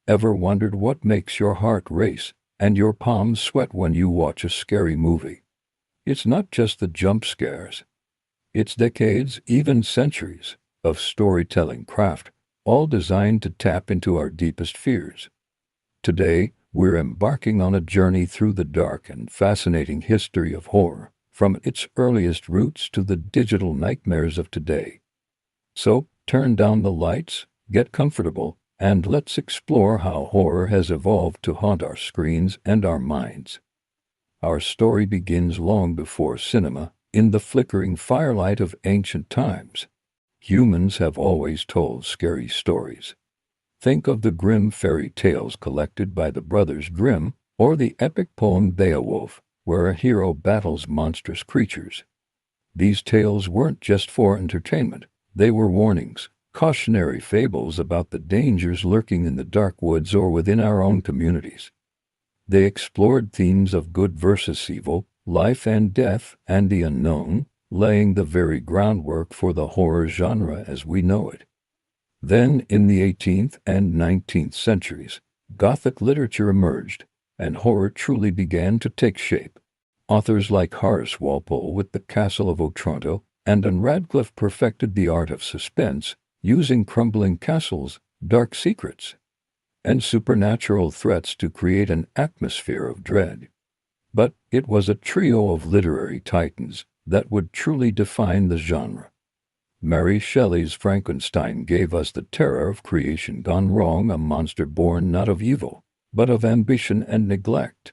Ever wondered what makes your heart race and your palms sweat when you watch a scary movie? It's not just the jump scares. It's decades, even centuries, of storytelling craft, all designed to tap into our deepest fears. Today, we're embarking on a journey through the dark and fascinating history of horror, from its earliest roots to the digital nightmares of today. So, turn down the lights, get comfortable, and let's explore how horror has evolved to haunt our screens and our minds. Our story begins long before cinema, in the flickering firelight of ancient times. Humans have always told scary stories. Think of the grim fairy tales collected by the Brothers Grimm, or the epic poem Beowulf, where a hero battles monstrous creatures. These tales weren't just for entertainment, they were warnings, cautionary fables about the dangers lurking in the dark woods or within our own communities. They explored themes of good versus evil, life and death, and the unknown, laying the very groundwork for the horror genre as we know it. Then, in the 18th and 19th centuries, Gothic literature emerged, and horror truly began to take shape. Authors like Horace Walpole with The Castle of Otranto and Anne Radcliffe perfected the art of suspense, using crumbling castles, dark secrets, and supernatural threats to create an atmosphere of dread. But it was a trio of literary titans that would truly define the genre. Mary Shelley's Frankenstein gave us the terror of creation gone wrong, a monster born not of evil, but of ambition and neglect.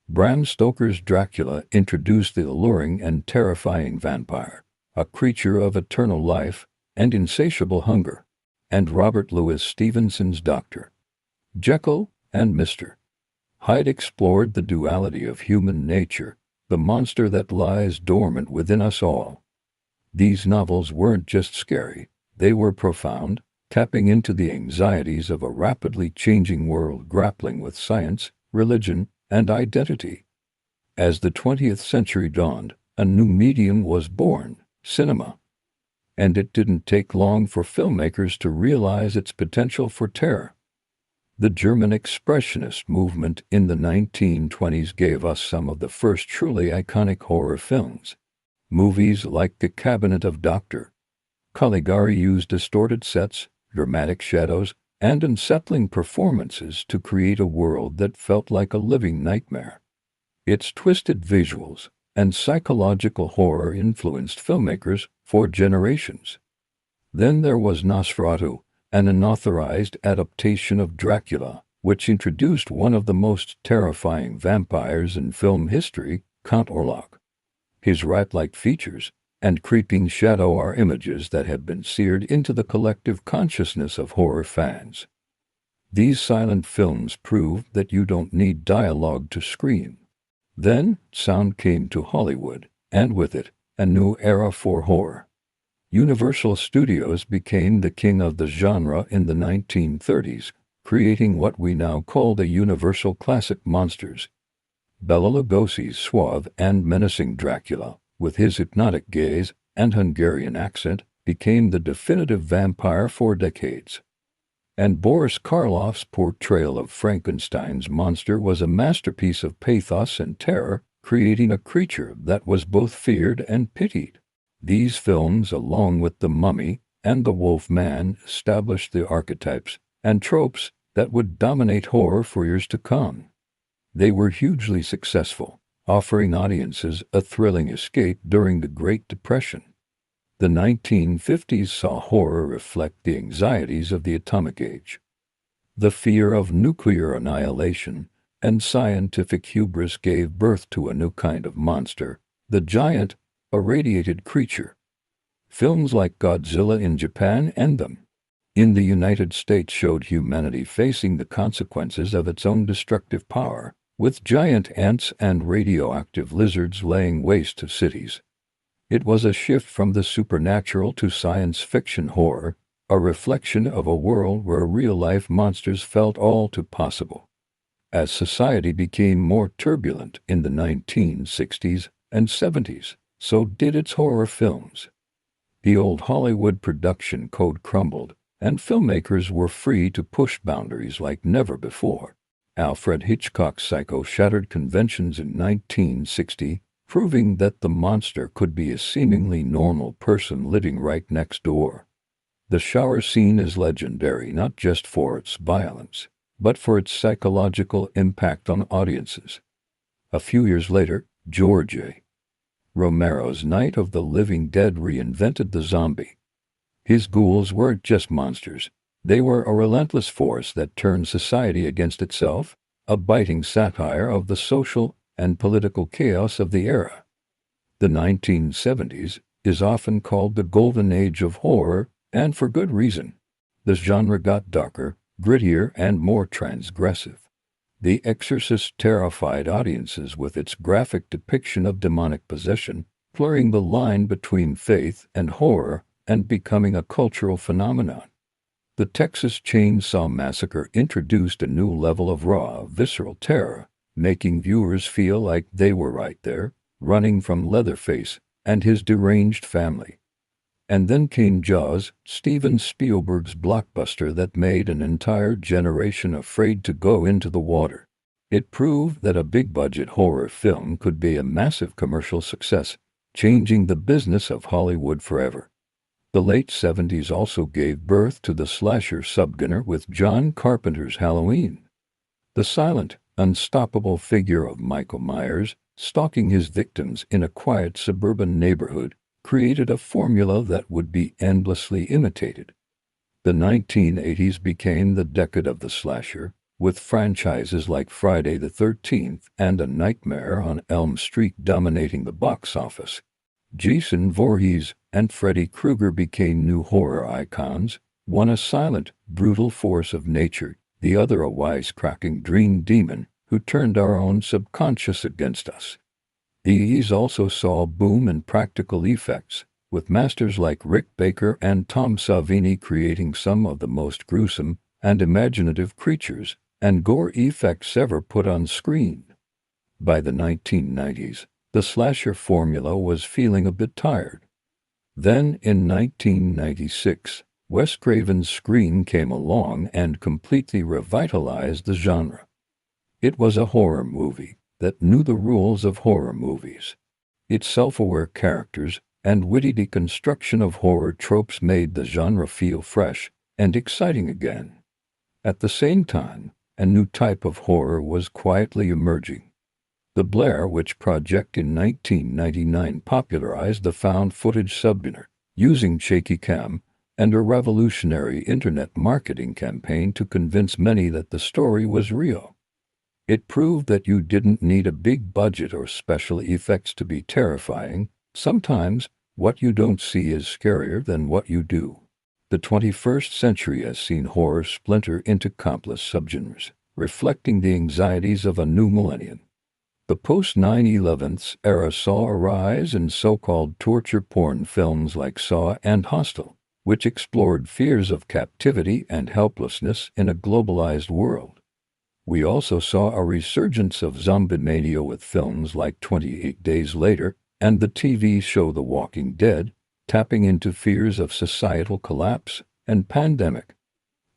Bram Stoker's Dracula introduced the alluring and terrifying vampire, a creature of eternal life and insatiable hunger. And Robert Louis Stevenson's Dr. Jekyll and Mr. Hyde explored the duality of human nature, the monster that lies dormant within us all. These novels weren't just scary, they were profound, tapping into the anxieties of a rapidly changing world grappling with science, religion, and identity. As the 20th century dawned, a new medium was born, cinema. And it didn't take long for filmmakers to realize its potential for terror. The German Expressionist movement in the 1920s gave us some of the first truly iconic horror films. Movies like The Cabinet of Dr. Caligari used distorted sets, dramatic shadows, and unsettling performances to create a world that felt like a living nightmare. Its twisted visuals and psychological horror influenced filmmakers for generations. Then there was Nosferatu, an unauthorized adaptation of Dracula, which introduced one of the most terrifying vampires in film history, Count Orlok. His rat-like features and creeping shadow are images that have been seared into the collective consciousness of horror fans. These silent films prove that you don't need dialogue to scream. Then, sound came to Hollywood, and with it, a new era for horror. Universal Studios became the king of the genre in the 1930s, creating what we now call the Universal Classic monsters. Bela Lugosi's suave and menacing Dracula, with his hypnotic gaze and Hungarian accent, became the definitive vampire for decades. And Boris Karloff's portrayal of Frankenstein's monster was a masterpiece of pathos and terror, creating a creature that was both feared and pitied. These films, along with The Mummy and The Wolf Man, established the archetypes and tropes that would dominate horror for years to come. They were hugely successful, offering audiences a thrilling escape during the Great Depression. The 1950s saw horror reflect the anxieties of the atomic age. The fear of nuclear annihilation and scientific hubris gave birth to a new kind of monster, the giant, a radiated creature. Films like Godzilla in Japan and them in the United States showed humanity facing the consequences of its own destructive power, with giant ants and radioactive lizards laying waste to cities. It was a shift from the supernatural to science fiction horror, a reflection of a world where real-life monsters felt all too possible. As society became more turbulent in the 1960s and 70s, so did its horror films. The old Hollywood production code crumbled, and filmmakers were free to push boundaries like never before. Alfred Hitchcock's Psycho shattered conventions in 1960, proving that the monster could be a seemingly normal person living right next door. The shower scene is legendary not just for its violence, but for its psychological impact on audiences. A few years later, George A. Romero's Night of the Living Dead reinvented the zombie. His ghouls weren't just monsters. They were a relentless force that turned society against itself, a biting satire of the social and political chaos of the era. The 1970s is often called the golden age of horror, and for good reason. The genre got darker, grittier, and more transgressive. The Exorcist terrified audiences with its graphic depiction of demonic possession, blurring the line between faith and horror and becoming a cultural phenomenon. The Texas Chainsaw Massacre introduced a new level of raw, visceral terror, making viewers feel like they were right there, running from Leatherface and his deranged family. And then came Jaws, Steven Spielberg's blockbuster that made an entire generation afraid to go into the water. It proved that a big-budget horror film could be a massive commercial success, changing the business of Hollywood forever. The late 70s also gave birth to the slasher subgenre with John Carpenter's Halloween. The silent, unstoppable figure of Michael Myers, stalking his victims in a quiet suburban neighborhood, created a formula that would be endlessly imitated. The 1980s became the decade of the slasher, with franchises like Friday the 13th and A Nightmare on Elm Street dominating the box office. Jason Voorhees and Freddy Krueger became new horror icons, one a silent, brutal force of nature, the other a wisecracking dream demon who turned our own subconscious against us. These also saw a boom in practical effects, with masters like Rick Baker and Tom Savini creating some of the most gruesome and imaginative creatures and gore effects ever put on screen. By the 1990s, the slasher formula was feeling a bit tired. Then, in 1996, Wes Craven's Scream came along and completely revitalized the genre. It was a horror movie that knew the rules of horror movies. Its self-aware characters and witty deconstruction of horror tropes made the genre feel fresh and exciting again. At the same time, a new type of horror was quietly emerging. The Blair Witch Project in 1999 popularized the found footage subgenre, using shaky cam and a revolutionary internet marketing campaign to convince many that the story was real. It proved that you didn't need a big budget or special effects to be terrifying. Sometimes, what you don't see is scarier than what you do. The 21st century has seen horror splinter into countless subgenres, reflecting the anxieties of a new millennium. The post-9/11 era saw a rise in so-called torture porn films like Saw and Hostel, which explored fears of captivity and helplessness in a globalized world. We also saw a resurgence of zombie mania with films like 28 Days Later and the TV show The Walking Dead, tapping into fears of societal collapse and pandemic.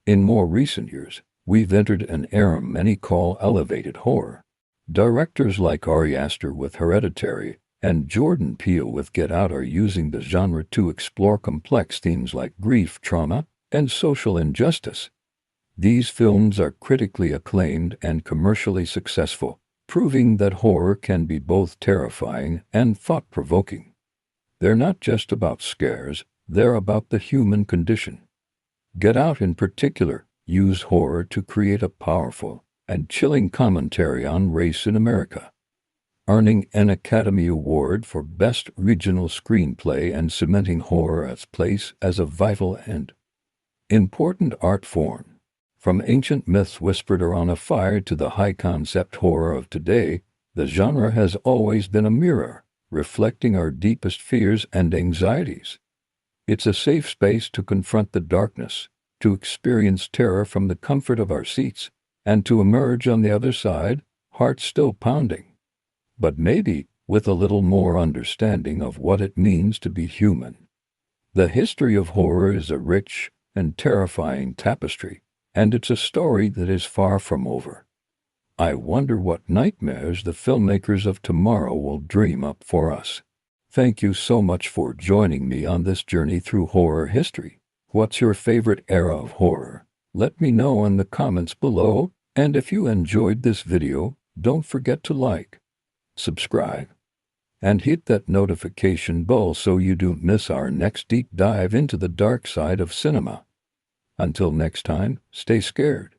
In more recent years, we've entered an era many call elevated horror. Directors like Ari Aster with Hereditary and Jordan Peele with Get Out are using the genre to explore complex themes like grief, trauma, and social injustice. These films are critically acclaimed and commercially successful, proving that horror can be both terrifying and thought-provoking. They're not just about scares, they're about the human condition. Get Out in particular used horror to create a powerful and chilling commentary on race in America, earning an Academy Award for Best Regional Screenplay and cementing horror its place as a vital and important art form. From ancient myths whispered around a fire to the high-concept horror of today, the genre has always been a mirror, reflecting our deepest fears and anxieties. It's a safe space to confront the darkness, to experience terror from the comfort of our seats, and to emerge on the other side, hearts still pounding, but maybe with a little more understanding of what it means to be human. The history of horror is a rich and terrifying tapestry, and it's a story that is far from over. I wonder what nightmares the filmmakers of tomorrow will dream up for us. Thank you so much for joining me on this journey through horror history. What's your favorite era of horror? Let me know in the comments below, and if you enjoyed this video, don't forget to like, subscribe, and hit that notification bell so you don't miss our next deep dive into the dark side of cinema. Until next time, stay scared.